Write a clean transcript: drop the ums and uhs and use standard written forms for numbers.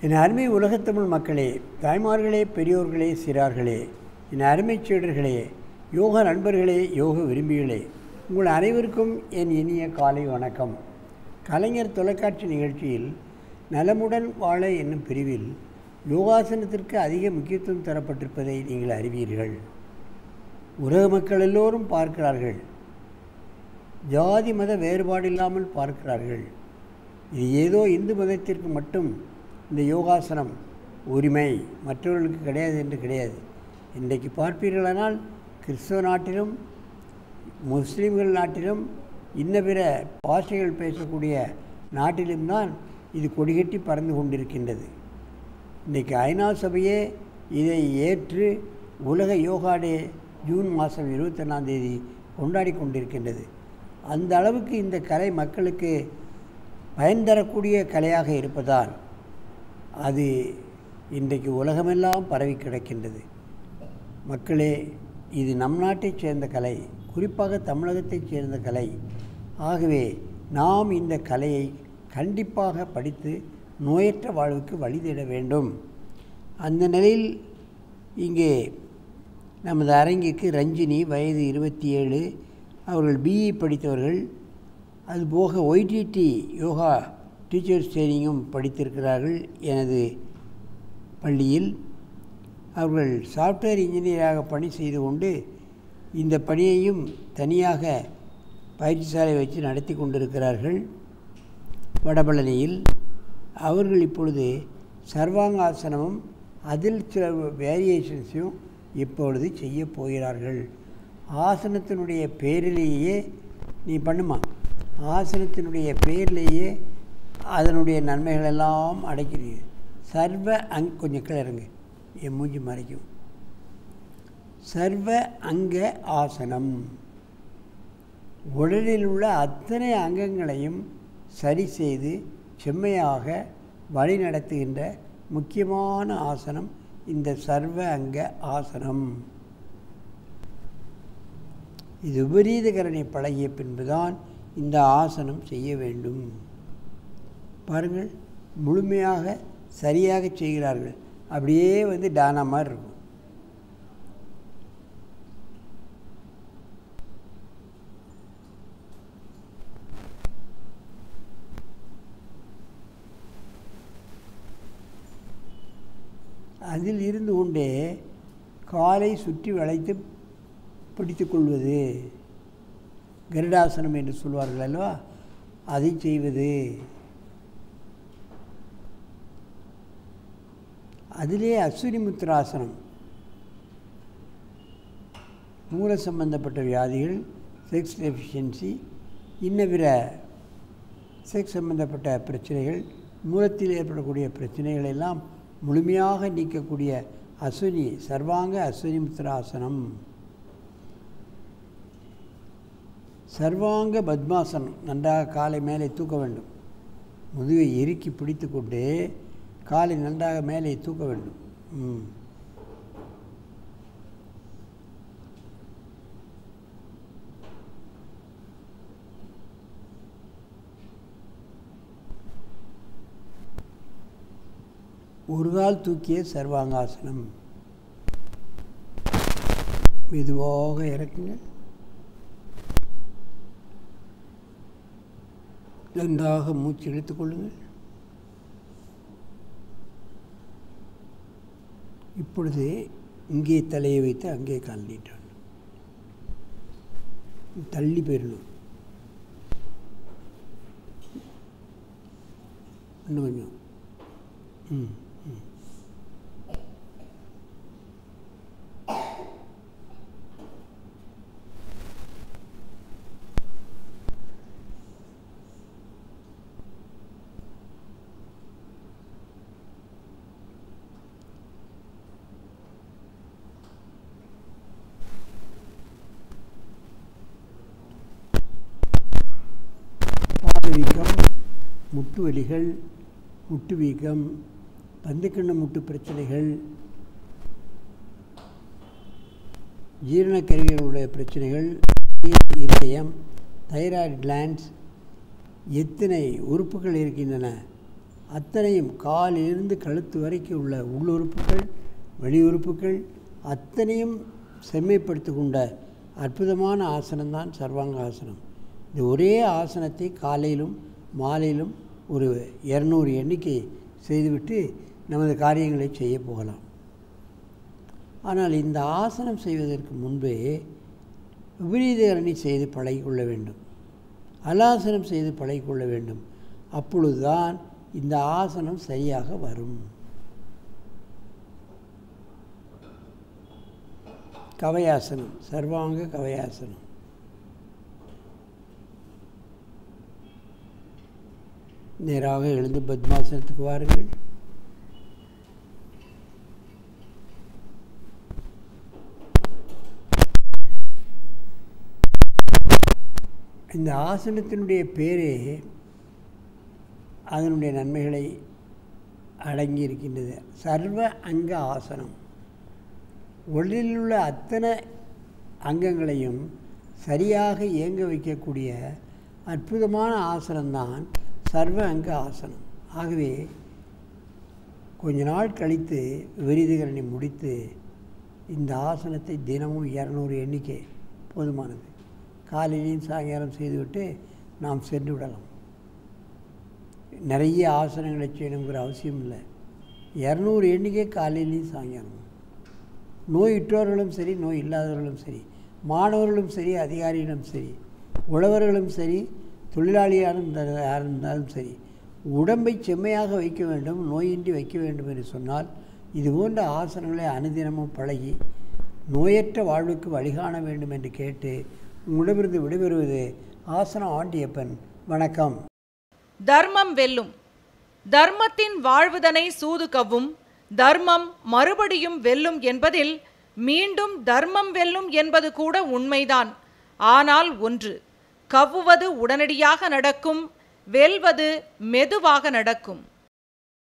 என் அருமை உலகத்தமிழ் மக்களே, தாய்மார்களே, பெரியோர்களே, சிறார்களே, என் அருமை சீடர்களே, யோக நண்பர்களே, யோக விரும்பிகளே, உங்கள் அனைவருக்கும் என் இனிய காலை வணக்கம். கலைஞர் தொலைக்காட்சி நிகழ்ச்சியில் நலமுடன் வாழ என்னும் பிரிவில் யோகாசனத்திற்கு அதிக முக்கியத்துவம் தரப்பட்டிருப்பதை நீங்கள் அறிவீர்கள். உலக மக்கள் எல்லோரும் பார்க்கிறார்கள். ஜாதி மத வேறுபாடு இல்லாமல் பார்க்கிறார்கள். இது ஏதோ இந்து மதத்திற்கு மட்டும் இந்த யோகாசனம் உரிமை, மற்றவர்களுக்கு கிடையாது என்று கிடையாது. இன்றைக்கு பார்ப்பீர்களானால் கிறிஸ்தவ நாட்டிலும் முஸ்லீம்கள் நாட்டிலும் இன்ன பிற பாஷைகள் பேசக்கூடிய நாட்டிலும் தான் இது கொடிகட்டி பறந்து கொண்டிருக்கின்றது. இன்றைக்கு ஐநா சபையே இதை ஏற்று உலக யோகா டே ஜூன் மாதம் 21 கொண்டாடி கொண்டிருக்கின்றது. அந்த அளவுக்கு இந்த கலை மக்களுக்கு பயன் தரக்கூடிய கலையாக இருப்பதால் அது இன்றைக்கு உலகமெல்லாம் பரவி கிடக்கின்றது. மக்களே, இது நம் நாட்டைச் சேர்ந்த கலை, குறிப்பாக தமிழகத்தைச் சேர்ந்த கலை. ஆகவே நாம் இந்த கலையை கண்டிப்பாக படித்து நோயற்ற வாழ்வுக்கு வழிதேட வேண்டும். அந்த நிலையில் இங்கே நமது அரங்கிற்கு ரஞ்சினி, வயது 27, அவர்கள் பிஇ படித்தவர்கள். அதுபோக ஒய்டிடி யோகா டீச்சர்ஸ் ட்ரைனிங்கும் படித்திருக்கிறார்கள் எனது பள்ளியில். அவர்கள் சாஃப்ட்வேர் இன்ஜினியராக பணி செய்து கொண்டு இந்த பணியையும் தனியாக பயிற்சிசாலை வச்சு நடத்தி கொண்டிருக்கிறார்கள் வடபழனியில். அவர்கள் இப்பொழுது சர்வாங்காசனமும் அதில் சில வேரியேஷன்ஸையும் இப்பொழுது செய்ய போகிறார்கள். ஆசனத்தினுடைய பேரிலேயே நீ பண்ணுமா, ஆசனத்தினுடைய பேரிலேயே அதனுடைய நன்மைகளெல்லாம் அடைக்கிறது. சர்வ கொஞ்சம் கிளறுங்க, என் மூஞ்சி மறைக்கும். சர்வ அங்க ஆசனம் உடலில் உள்ள அத்தனை அங்கங்களையும் சரி செய்து செம்மையாக வழி நடத்துகின்ற முக்கியமான ஆசனம் இந்த சர்வ அங்க ஆசனம். இது விபரீதகரணை பழகிய பின்புதான் இந்த ஆசனம் செய்ய வேண்டும். பாருங்கள், முழுமையாக சரியாக செய்கிறார்கள். அப்படியே டானா மாதிரி இருக்கும். அதில் இருந்து கொண்டே காலை சுற்றி வளைத்து பிடித்து கொள்வது, கருடாசனம் என்று சொல்வார்கள் அல்லவா, அதை செய்வது. அதிலே அஸ்வினி முத்ராசனம் மூல சம்பந்தப்பட்ட வியாதிகள், செக்ஸ் டெஃபிஷியன்சி, இன்ன பிற செக்ஸ் சம்பந்தப்பட்ட பிரச்சனைகள், மூலத்தில் ஏற்படக்கூடிய பிரச்சனைகள் எல்லாம் முழுமையாக நீக்கக்கூடிய அஸ்வினி சர்வாங்க அஸ்வினி முத்ராசனம். சர்வாங்க பத்மாசனம், நன்றாக காலை மேலே தூக்க வேண்டும். முதுகை இறுக்கி பிடித்து கொண்டு காலை நன்றாக மேலே தூக்க வேண்டும். ஒரு கால் தூக்கிய சர்வாங்காசனம். மெதுவாக இறக்குங்க. நன்றாக மூச்சு இழுத்துக் கொள்ளுங்கள். இப்பொழுது இங்கே தலையை வைத்து அங்கே கால் நீட்டணும். தள்ளி போயிடணும். இன்னும் கொஞ்சம். வீக்கம், முட்டு வலிகள், முட்டு வீக்கம், பந்துக்கண்ண முட்டு பிரச்சனைகள், ஜீரணக்கருவிகளுடைய பிரச்சனைகள், தைராய்டு கிளாண்ட்ஸ், எத்தனை உறுப்புகள் இருக்கின்றன அத்தனையும் காலிலிருந்து கழுத்து வரைக்கும் உள்ள உள்ளுறுப்புகள் வெளியுறுப்புகள் அத்தனையும் செம்மைப்படுத்தி கொண்ட அற்புதமான ஆசனம்தான் சர்வாங்க ஆசனம். இந்த ஒரே ஆசனத்தை காலையிலும் மாலையிலும் ஒரு 200 எண்ணிக்கை செய்துவிட்டு நமது காரியங்களை செய்ய போகலாம். ஆனால் இந்த ஆசனம் செய்வதற்கு முன்பே விபரீதகரணி செய்து பழகிக்கொள்ள வேண்டும், அலாசனம் செய்து பழகிக்கொள்ள வேண்டும். அப்பொழுதுதான் இந்த ஆசனம் சரியாக வரும். கவயாசனம், சர்வாங்க கவயாசனம். நேராக எழுந்து பத்மாசனத்துக்கு வாருங்கள். இந்த ஆசனத்தினுடைய பேரே அதனுடைய நன்மைகளை அடங்கி இருக்கின்றது. சர்வ அங்க ஆசனம். உடலில் உள்ள அத்தனை அங்கங்களையும் சரியாக இயங்க வைக்கக்கூடிய அற்புதமான ஆசனம்தான் சர்வ அங்க ஆசனம். ஆகவே கொஞ்ச நாள் கழித்து விபரீதகரணி முடித்து இந்த ஆசனத்தை தினமும் 200 எண்ணிக்கை போதுமானது. காலையிலையும் சாயங்காலம் செய்துவிட்டு நாம் சென்று விடலாம். நிறைய ஆசனங்களை செய்யணுங்கிற அவசியம் இல்லை. 200 எண்ணிக்கை காலையிலையும் சாயங்காலம். நோயுற்றவர்களும் சரி, நோய் இல்லாதவர்களும் சரி, மாணவர்களும் சரி, அதிகாரிகளும் சரி, உழவர்களும் சரி, தொழிலாளியாக இருந்தாலும் சரி, உடம்பை செம்மையாக வைக்க வேண்டும், நோயின்றி வைக்க வேண்டும் என்று சொன்னால் இதுபோன்ற ஆசனங்களை அனுதினமும் பழகி நோயற்ற வாழ்வுக்கு வழிகாண வேண்டும் என்று கேட்டு உங்களிடமிருந்து விடைபெறுவது ஆசனம் ஆண்டியப்பன். வணக்கம். தர்மம் வெல்லும். தர்மத்தின் வாழ்வுதனை சூது கவ்வும். தர்மம் மறுபடியும் வெல்லும் என்பதில் மீண்டும் தர்மம் வெல்லும் என்பது கூட உண்மைதான். ஆனால் ஒன்று, கவ்வுவது உடனடியாக நடக்கும், வெல்வது மெதுவாக நடக்கும்.